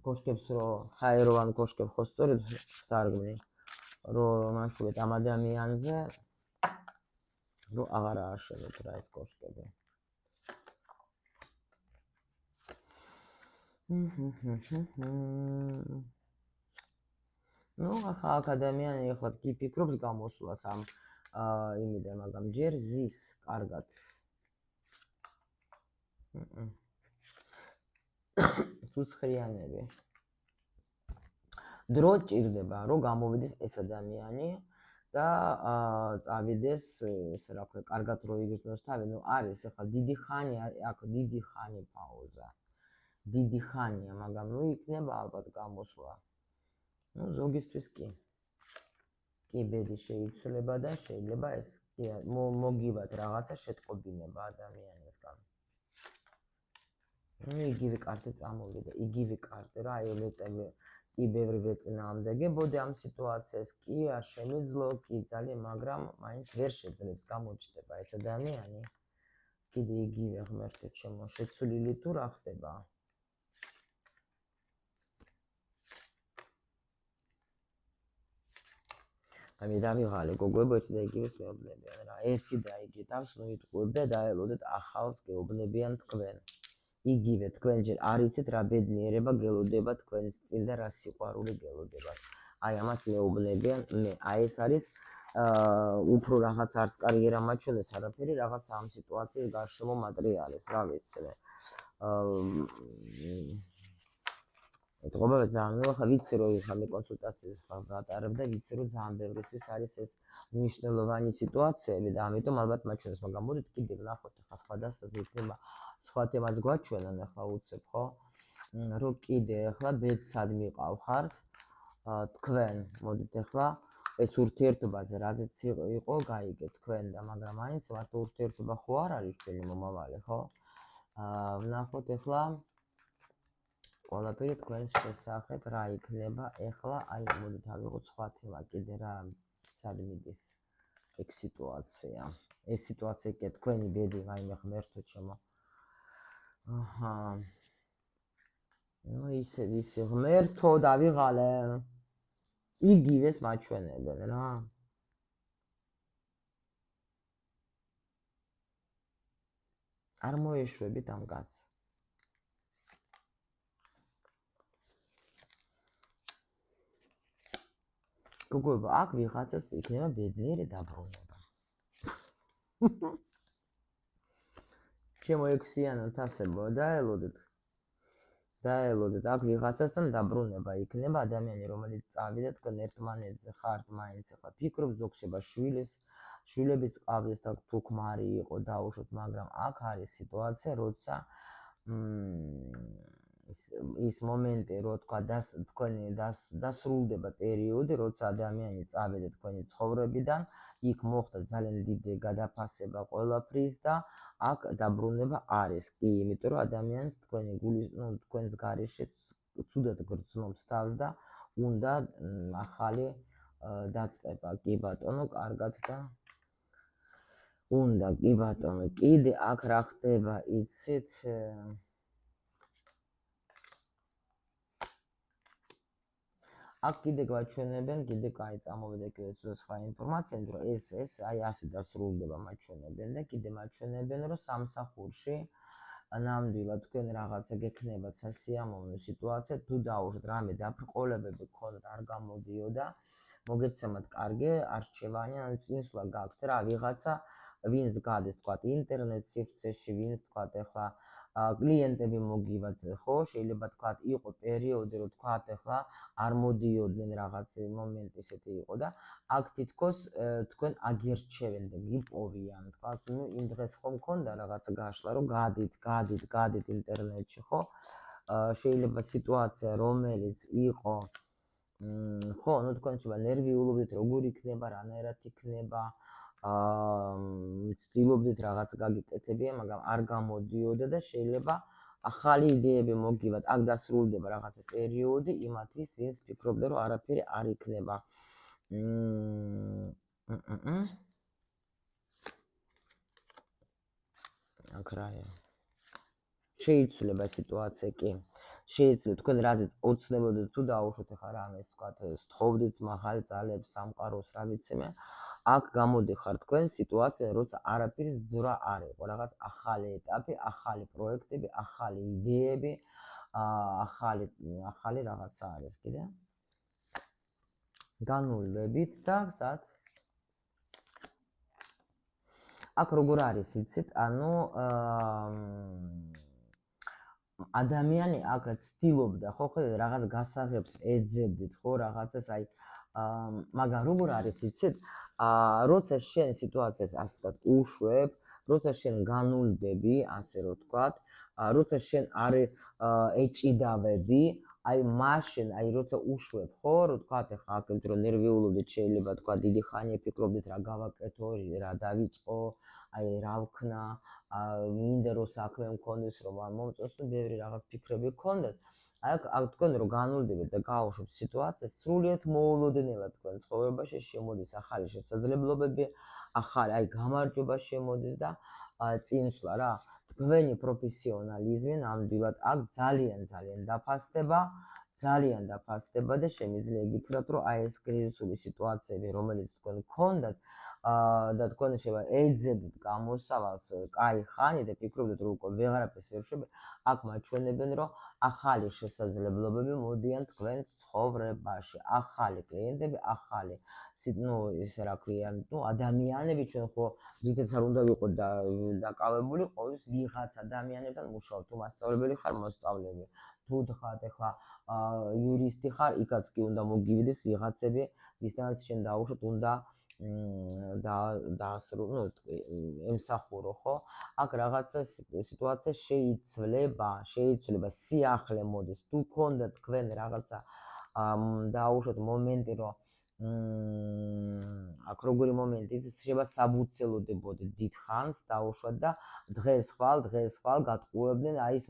კოშკებს რო ჰაეროვან კოშკებს ხო სწორედ დარგმნი, რომ მაშულეთ ამ ადამიანზე რომ აღარ ააშენოთ რა ეს კოშკები. ნუ ახლა აქ ადამიანი ახლა კი ფიქრობს გამოსვლას ამ იმიდან, მაგრამ ჯერ ზის კარგად. ცუცხრიანები. დრო ჭირდება, რომ გამოვიდეს ეს ადამიანი და წავიდეს, ესე რა ქვია, კარგად რო იგრძნოს თავი, ნუ არის ახლა დიდი ხანია, აქ დიდი ხანი პაუზა. დიდი ხანია, მაგრამ ნუ იქნება ალბათ გამოსვლა. ნუ ზოგისთვის კი. კი ბედი შეიცვლება და შეიძლება ეს მოგივათ რაღაცა შეტყობინება ადამიანისგან. ნუ იგივე კარტი წამოვიდა, იგივე კარტი რა, აი ეწები კი ბევრი ვეწინააღმდეგებოდი ამ სიტუაციას, კი არ შემიძლო, კი ძალიან, მაგრამ მაინც ვერ შეძლებს გამოჩნდება ეს ადამიანი. კიდე იგივე ღმერთო ჩემო, შეცვლილი თუ რა ხდება? აი დავიღალე გოგოებოთი და იგივეს მეუბნებიან რა. ერთი და იგი თავს ნუ იტყუებ და დაელოდეთ ახალს გეუბნებიან თქვენ. იგივე თქვენ ჯერ არ იცით რა ბედნიერება გელოდება თქვენს წინ და რა სიყვარული გელოდებათ. აი ამას მეუბნებიან მე. აი ეს არის უფრო რაღაც არც კარიერა მაჩვენეს არაფერი, რაღაც ამ სიტუაციის გარშემო მატრიალის, რა ვიცი. ეთქობა ძალიან, ახლა ვიცი რომ ხამე კონსულტაციას ვატარებ და ვიცი რომ ძალიან ბევრისთვის არის ეს მნიშვნელოვანი სიტუაციები და ამიტომ ალბათ მაჩვენეს, მაგრამ მოდით კიდე ვნახოთ ახლა სხვადასხვაზე იქნება სხვა თემაც გვაჩვენონ ახლა უცებ ხო? რომ კიდე ახლა ბედსად მიყავხართ თქვენ, მოდით ახლა ეს ურთიერთობაზე რაზეც იყო გაიგეთ თქვენ და მაგრამ მაინც მარტო ურთიერთობა ხო არ არის ჩვენი მომავალი, ხო? ვნახოთ ახლა ყველაფერი თქვენს შესახებ რა იქნება ახლა, აი მოდით ავიღოთ სხვა თემა კიდე რა სად მიდის ეგ სიტუაცია. ეს სიტუაცია კი თქვენი ბედი, რაიმე ღმერთო ჩემო. აჰა. ნუ ისე ღმერთო დავიღალე. იგივეს მაჩვენებენ რა. არ მოეშვებით ამ კაცს. გოგოება, აქ ვიღაცას იქნება ბედნიერი დაბრუნება. ჩემო ექსიანო თასებო, დაელოდეთ. აქ ვიღაცასთან დაბრუნება იქნება ადამიანი, რომელიც წავიდა თქვენ ერთმანეთზე ხართ, მაინც ახლა ფიქრობ ზოგშება შვილებიც ყავდეს და თუ ქმარი იყო დაუშვოთ, მაგრამ აქ არის სიტუაცია, როცა ის მომენტი, რო თქვა თქვენი დასრულდება პერიოდი, როცა ადამიანი წავიდა თქვენი ცხოვრებიდან, იქ მოხდა ძალიან დიდი გადაფასება ყველაფრის და აქ დაბრუნება არის. კი, იმიტომ რომ ადამიანს თქვენი გულის, თქვენს გარეშე ცუდად გრძნობს თავს და უნდა ახალი დაწყება. კი ბატონო, კარგად და უნდა, კი ბატონო, კიდე აქ რა ხდება, იცით? აქ კიდე გვაჩვენებენ, კიდე კაი წამოვიდა კიდე სხვა ინფორმაცია, რომ ეს აი ასე დასრულდება მაჩვენებენ და კიდე მაჩვენებენ, რომ სამსახურში ნამდვილად თქვენ რაღაცა გექნებათ სასიამოვნო სიტუაცია, თუ დაუშვათ რამე დაბრკოლებები გქონდათ არ გამოდიოდა, მოგეცემათ კარგი არჩევანი, ან წინსვლა გაქვთ რა ვიღაცა, ვინც გადის თქვათ ინტერნეტ სივრცეში, ვინც თქვათ ეხლა კლიენტები მოგივათ, ხო, შეიძლება თქვათ იყო პერიოდი, რომ თქვათ ეხლა არ მოდიოდნენ რაღაც მომენტი ესეთი იყო და აქ თითქოს თქვენ აგერჩევენ და გიპოვიან, თქვათ, ნუ იმ დღეს ხომ მქონდა რაღაცა გაშლა, რომ გადით ინტერნეტში, ხო? შეიძლება სიტუაცია, რომელიც იყო, ხო, ნუ თქვენ შეიძლება ნერვიულობდით, როგორ იქნება, რანაირად იქნება, ცდილობდით რაღაც გაგიკეთებია, მაგრამ არ გამოდიოდა და შეიძლება ახალი იდეები მოგივათ, აქ დასრულდება რაღაცა პერიოდი იმათთვის, ვინც ფიქრობდა, რომ არაფერი არ იქნება. აქ რაია. შეიცვლება სიტუაცია კი. შეიძლება თქვენ რაზეც ოცნებოდეთ თუ დაუშვათ ახლა რამეს ვთქვათ, სთხოვდით მაღალ ძალებს, სამყაროს, რა ვიცი მე. აქ გამოდიხარ თქვენ სიტუაცია, როცა არაფრის ძვრა არ იყო, რაღაც ახალი ეტაპი, ახალი პროექტები, ახალი იდეები, ახალი რაღაცა არის კიდე. განულვებით და სად? აქ როგორ არის იცით, ანუ ადამიანი აქ ცდილობდა, ხო, რაღაც გასაღებს ეძებდით, ხო, რაღაცას აი, მაგრამ როგორ არის იცით, როცა შენ სიტუაციას ასე ვთქვათ, უშვებ, როცა შენ განულდები, ასე რომ ვთქვათ, როცა შენ არ ეჭიდავები, აი მაშინ, აი როცა უშვებ, ხო, რომ ვთქვათ, ახლა აქეთ რომ ნერვიულობდით, შეიძლება ვთქვათ, დიდი ხანია ფიქრობდით რა გავაკეთო, რა დავიწყო, აი რა ვქნა, მინდა რომ საქმე მქონდეს, რომ მომწონს, თუ ბევრი რაღაც ფიქრები გქონდეთ. აი თქვენ რომ განულდებით და გაუშვებთ სიტუაციას, სრულიად მოულოდნელად თქვენ ცხოვრებაში შემოდის ახალი შესაძლებლობები, ახალი აი გამარჯვება შემოდის და წინსვლა რა. თქვენი პროფესიონალიზმი ნამდვილად აქ ძალიან დაფასდება და შემიძლია გითხრათ, რომ აი ეს კრიზისული სიტუაციები, რომელიც თქვენ გქონდათ, და თქვენ შეიძლება ეძებდით გამოსავალს, კაი ხანი და ფიქრობდით, რომ უკვე ვეღარაფერს ვერ შვები, აქ მაჩვენებენ, რომ ახალი შესაძლებლობები მოდიან თქვენს ცხოვრებაში, ახალი კლიენტები, ახალი, ნუ ესე რა ქვია, ნუ ადამიანები, ჩვენ ხო რითაც არ უნდა ვიყოთ დაკავებული, ყოველთვის ვიღაც ადამიანებთან მუშაობთ, თუ მასწავლებელი ხარ, მოსწავლები, თუ თქვათ ახლა იურისტი ხარ, იქაც კი უნდა მოგივიდეს ვიღაცები, ვისთანაც შენ დაუშვათ, უნდა დაასრულო, ემსახურო, ხო? აქ რაღაცა სიტუაცია შეიცვლება, სიახლე მოდის. თუ გქონდა თქვენ რაღაცა დაუშვათ მომენტი, რომ აქ როგორი მომენტი, შეიძლება საბუცელოდებოდეთ დიდ ხანს დაუშვათ და დღეს ხვალ გატყუებდნენ, აი ეს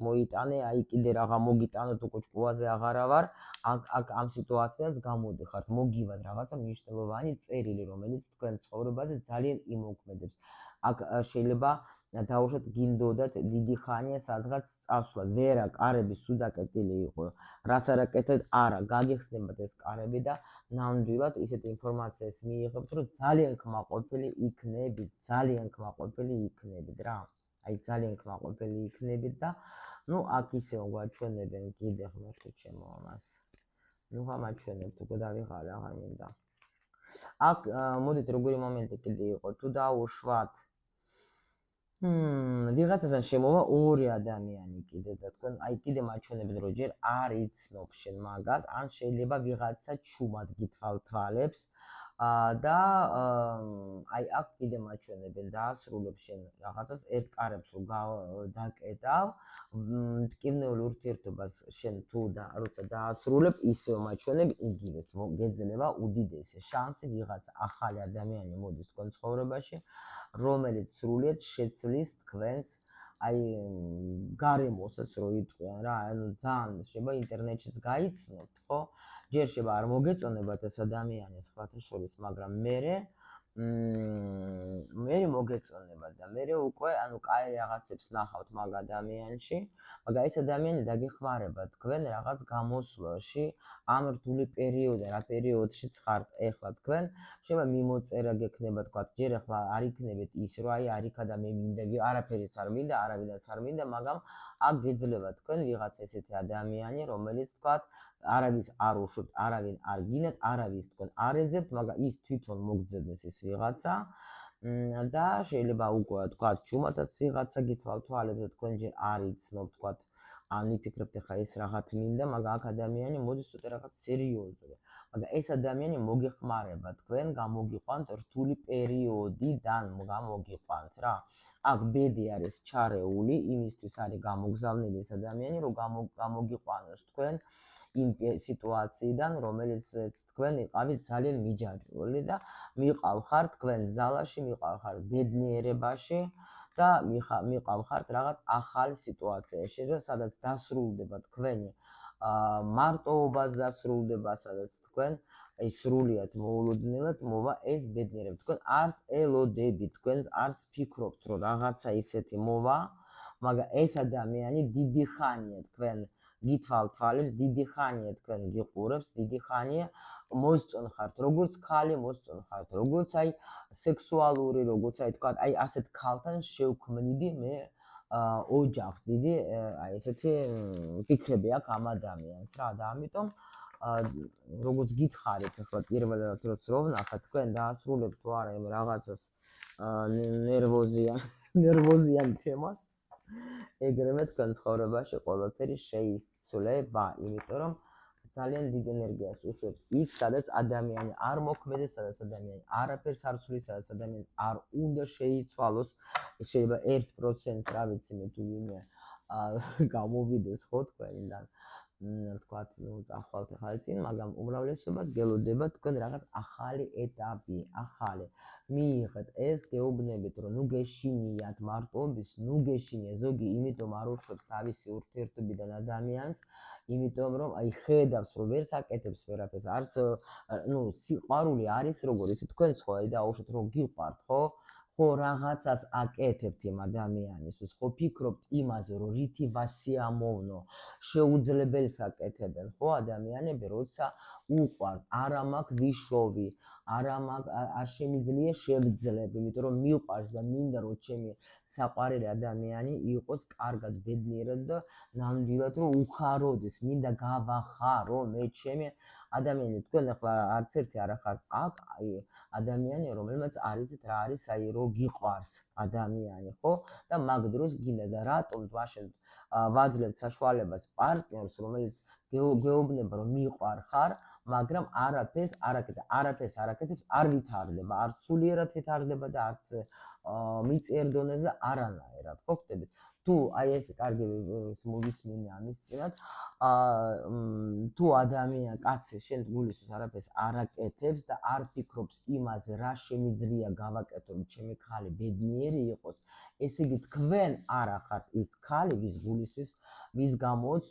მოიტანე, აი კიდე რაღა მოგიტანოთ, უკვე ჭკუაზე აღარა ვარ. აქ ამ სიტუაციას გამოდიხართ, მოგივათ რაღაცა მნიშვნელოვანი წერილი, რომელიც თქვენ ცხოვრებაზე ძალიან იმოქმედებს. აქ შეიძლება დაუშვათ გინდოდათ დიდი ხანია სადღაც წასვლა, ვერა კარები სულ დაკეტილი იყო, რას არაკეთეთ, არა, გაგიხსნებათ ეს კარები და ნამდვილად ისეთი ინფორმაციას მიიღებთ, რომ ძალიან კმაყოფილი იქნებით რა. აი ძალიან კმაყოფილი იქნებით და ნუ აქ ისე გვაჩვენებენ კიდე ღმერთო ჩემო ამას. ნუ გამაჩვენებთ, უკვე დავიღალე, აღარ მინდა. აქ მოდით როგორი მომენტი კიდე იყო, თუ დაუშვათ ვიღაცასთან შემოვა ორი ადამიანი კიდე და თქვენ აი კიდე მაჩვენებენ, რომ ჯერ არ იცნობ შენ მაგას, ან შეიძლება ვიღაცა ჩუმად გითვალ თვალებს და აი აქ კიდე მაჩვენებენ, დაასრულებ შენ რაღაცას ერთ კარებს რომ დაკეტავ, მტკივნეულ ურთიერთობას შენ თუ და როცა დაასრულებ, ისევ მაჩვენებ იგივეს, გეძლება უდიდესი შანსი ვიღაცა ახალი ადამიანი მოდის თქვენ ცხოვრებაში, რომელიც სრულიად შეცვლის თქვენს აი გარემოსაც რო იტყვიან რა, ანუ ძალიან შეიძლება ინტერნეტშიც გაიცნობთ, ხო? ჯერ შეიძლება არ მოგეწონებათ ეს ადამიანი სხვათა შორის, მაგრამ მერე მე მოგეწონება და მე უკვე ანუ კაი რაღაცებს ნახავთ მაგ ადამიანში, მაგრამ ეს ადამიანი დაგეხმარება თქვენ რაღაც გამოსვლაში, ამ რთული პერიოდიდან, რა პერიოდშიც ხართ ეხლა თქვენ, შეიძლება მიმოწერა გექნება თქვა, ჯერ ახლა არ იქნებით ის, რომ აი არ იქა და მე მინდა, არაფერიც არ მინდა, არავითაც არ მინდა, მაგრამ აქ გეძლება თქვენ ვიღაც ესეთი ადამიანი, რომელიც თქვა არავის არ უშვებთ, არავინ არ გინათ, არავის თქვენ არ ეძებთ, მაგრამ ის თვითონ მოგძებნეს ის ვიღაცა და შეიძლება უკვე თქვა ჩუმათაც ვიღაცა გითვალთვალებს და თქვენ ჯერ არ იცნობთ თქვა ან იფიქრებთ ახლა ეს რაღაც მინდა, მაგრამ აქ ადამიანი მოდის ცოტა რაღაც სერიოზული. მაგრამ ეს ადამიანი მოგეხმარება თქვენ გამოგიყვანთ რთული პერიოდიდან გამოგიყვანთ რა. აქ ბედი არის ჩარეული, იმისთვის არის გამოგზავნილი ეს ადამიანი, რომ გამოგიყვანოს თქვენ იმ სიტუაციიდან, რომელიც თქვენ იყავით ძალიან მიჯაჭვული და მიყავხართ თქვენ ზალაში, მიყავხართ ბედნიერებაში და მიყავხართ რაღაც ახალი სიტუაციაში, სადაც დასრულდება თქვენი მარტოობაც დასრულდება, სადაც თქვენ სრულიად მოულოდნელად მოვა ეს ბედნიერება. თქვენ არც ელოდებით, თქვენ არც ფიქრობთ, რომ რაღაცა ისეთი მოვა, მაგრამ ეს ადამიანი დიდი ხანია თქვენ გითვალთვალებს, დიდი ხანია თქვენ გიყურებს, დიდი ხანია მოსწონხართ, როგორც ხალი მოსწონხართ, როგორც აი სექსუალური, როგორც აი თქვა, აი ასეთ ქალთან შევქმნიდი მე ოჯახს, დიდი აი ესეთი ფიქრები აქვს ამ ადამიანს რა და ამიტომ როგორც გითხარით ახლა პირველად რომ ნახეთ თქვენ დაასრულებთ თუ არა იმ რაღაცას ნერვოზიან თემას ეგრევე თქვენ ცხოვრებაში ყველაფერი შეიცვლება, იმიტომ რომ ძალიან დიდ ენერგიას უშვებთ იქ, სადაც ადამიანი არ მოქმედებს, სადაც ადამიანი არაფერს არ ცვლის, სადაც ადამიანს არ უნდა შეიცვალოს, შეიძლება 1%-ს რა ვიცი მე თუ ვინმე გამოვიდეს ხო თქვენიდან, თქვათ, ნუ წახვალთ ახლა წინ, მაგრამ უმრავლესობას გელოდება თქვენ რაღაც ახალი ეტაპი, ახალი მიიღეთ ეს, გეუბნებით, რომ ნუ გეშინიათ მარტოობის, ნუ გეშინია ზოგი, იმიტომ არ უშვებს თავისი ურთიერთობიდან ადამიანს, იმიტომ რომ აი ხედავს, რომ ვერ საკეთებს ვერაფერს, არც ნუ სიყვარული არის როგორ იცით, თქვენც ხო აი დაუშვათ, რომ გიყვართ, ხო რაღაცას აკეთებთ იმ ადამიანისთვის, ხო ფიქრობთ იმაზე, რომ რითი ვასიამოვნო, შეუძლებელს აკეთებენ, ხო ადამიანები, როცა უყვართ, არა მაქვს ვიშოვი, არ შემიძლია შევძლებ, იმიტომ რომ მიყვარს და მინდა რომ ჩემი საყვარელი ადამიანი იყოს კარგად, ბედნიერად და ნამდვილად რომ უხაროდეს, მინდა გავახარო მე ჩემი ადამიანი, თქვენ ახლა არც ერთი არ ახართ აქ, აი ადამიანი, რომელმაც არ იცით რა არის, აი რომ გიყვარს ადამიანი, ხო? და მაგ დროს გინდა და რატომ ვაშენ ვაძლევთ საშუალებას პარტნიორს, რომელიც გეუბნება რომ მიყვარხარ, მაგრამ არაფერს არაკეთებს, არ ვითარდება, არც სულიერად ვითარდება და არც მიწიერ დონეზე არანაირად, ხო ხდებით? თუ აი ეს კარგი მოვისმინე ამის წინათ, თუ ადამიანი კაცი შენ გულისთვის არაფერს არაკეთებს და არ ფიქრობს იმაზე, რა შემიძლია გავაკეთო, რომ ჩემი ქალი ბედნიერი იყოს, ესე იგი თქვენ არ ახართ ის ქალი, ვის გულისთვის ვის გამოც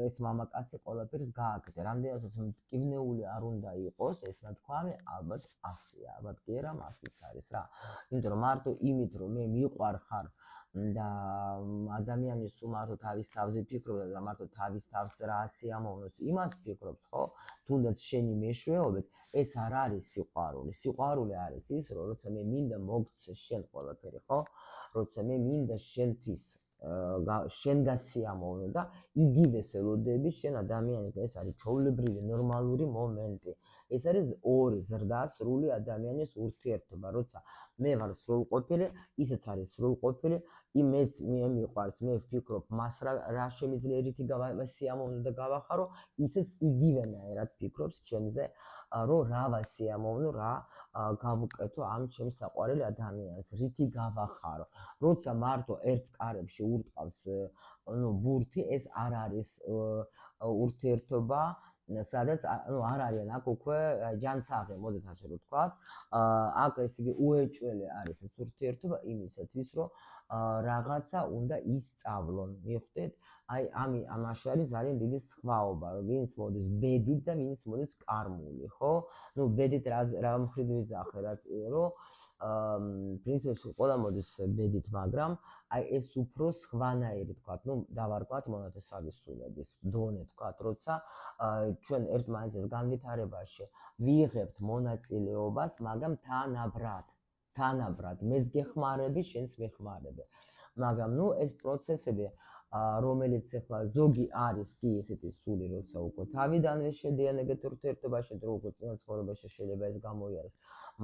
ეს მამაკაცი ყველაფერს გააკეთე. რამდენადაც მტკივნეული არ უნდა იყოს ეს ნათქვამი, ალბათ 100-ია, ალბათ კი არა 100-იც არის რა. იმიტომ რომ მარტო იმით რომ მე მიყვარხარ და ადამიანის უმარტო თავის თავზე ფიქრობს და მარტო თავის თავს რა სიამოვნოს იმას ფიქრობს, ხო? თუნდაც შენი მეშვეობით, ეს არ არის სიყვარული. სიყვარული არის ის, რომ როცა მე მინდა მოგცე შენ ყველაფერი, ხო? როცა მე მინდა შენთვის შენ გასიამოვნო და იგივეს ელოდები შენ ადამიანს, ეს არის ჩვეულებრივი ნორმალური მომენტი. ეს არის ორი ზრდასრული ადამიანის ურთიერთობა, როცა მე ვარ სრულყოფილი, ისეც არის სრულყოფილი, იმეც მე მიყვარს, მე ვფიქრობ მას რა შემიძლია რითი გავასიამოვნო და გავახარო, ისეც იგივენაირად ფიქრობს ჩემზე, რომ რა ვასიამოვნო, რა გავუკეთო ამ ჩემს საყვარელ ადამიანს, რითი გავახარო. როცა მარტო ერთ კარებში ურტყავს ბურთი, ეს არ არის ურთიერთობა, სადაც არ არიან აქ უკვე ჯანსაღი, მოდით ასე რომ ვთქვათ, აქ ესე იგი უეჭველი არის ეს ურთიერთობა იმისათვის, რომ რაღაცა უნდა ისწავლონ, მიხვდეთ? აი ამაში არის ძალიან დიდი სხვაობა, რომ ვინც მოდის ბედით და ვინც მოდის კარმული, ხო? ნუ ბედით რა მხრივ ვიზახე, რაც რომ პრინციპში ყველა მოდის ბედით, მაგრამ აი ეს უფრო სხვანაირი თქვა, ნუ დავარქვათ მონათესავისულების დონე თქვა, როცა ჩვენ ერთმანეთის განვითარებაში ვიღებთ მონაწილეობას, მაგრამ თანაბრად მეც გეხმარები, შენც მეხმარები. მაგრამ ნუ ეს პროცესები რომელიც ახლა ზოგი არის კი ესეთი სული, როცა უკვე თავიდანვე შედიან ეგეთ ურთიერთობაში, თუ უკვე წინა ცხოვრებაში შეიძლება ეს გამოიარეს.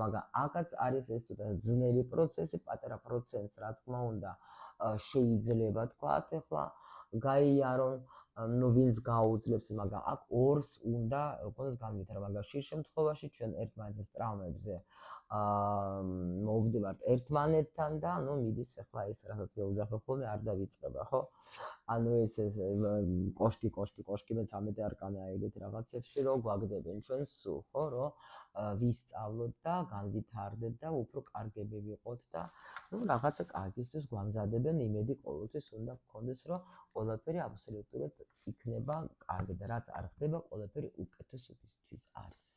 მაგრამ აქაც არის ეს ცოტა ძნელი პროცესი, პატარა პროცენტს, რა თქმა უნდა, შეიძლება თქვათ, ახლა გაიარონ, ნუ ვინც გაუძლებს, მაგრამ აქ ორს უნდა როგორც განვითარება, მაგრამ ხშირ შემთხვევაში ჩვენ ერთმანეთის ტრავმებზე მოვდივართ ერთმანეთთან და ნუ მიდის ახლა ეს რასაც გეუძახო ხოლმე არ დავიწყება, ხო? ანუ ეს კოშკი მეც 13 არკანაა ეგეთ რაღაცებში, რომ გვაგდებენ ჩვენ სულ, ხო, რომ ვისწავლოთ და განვითარდეთ და უფრო კარგები ვიყოთ და ნუ რაღაცა კარგისთვის გვამზადებენ, იმედი ყოველთვის უნდა გქონდეს, რომ ყველაფერი აბსოლუტურად იქნება კარგი და რაც არ ხდება, ყველაფერი უკეთესობისთვის არის.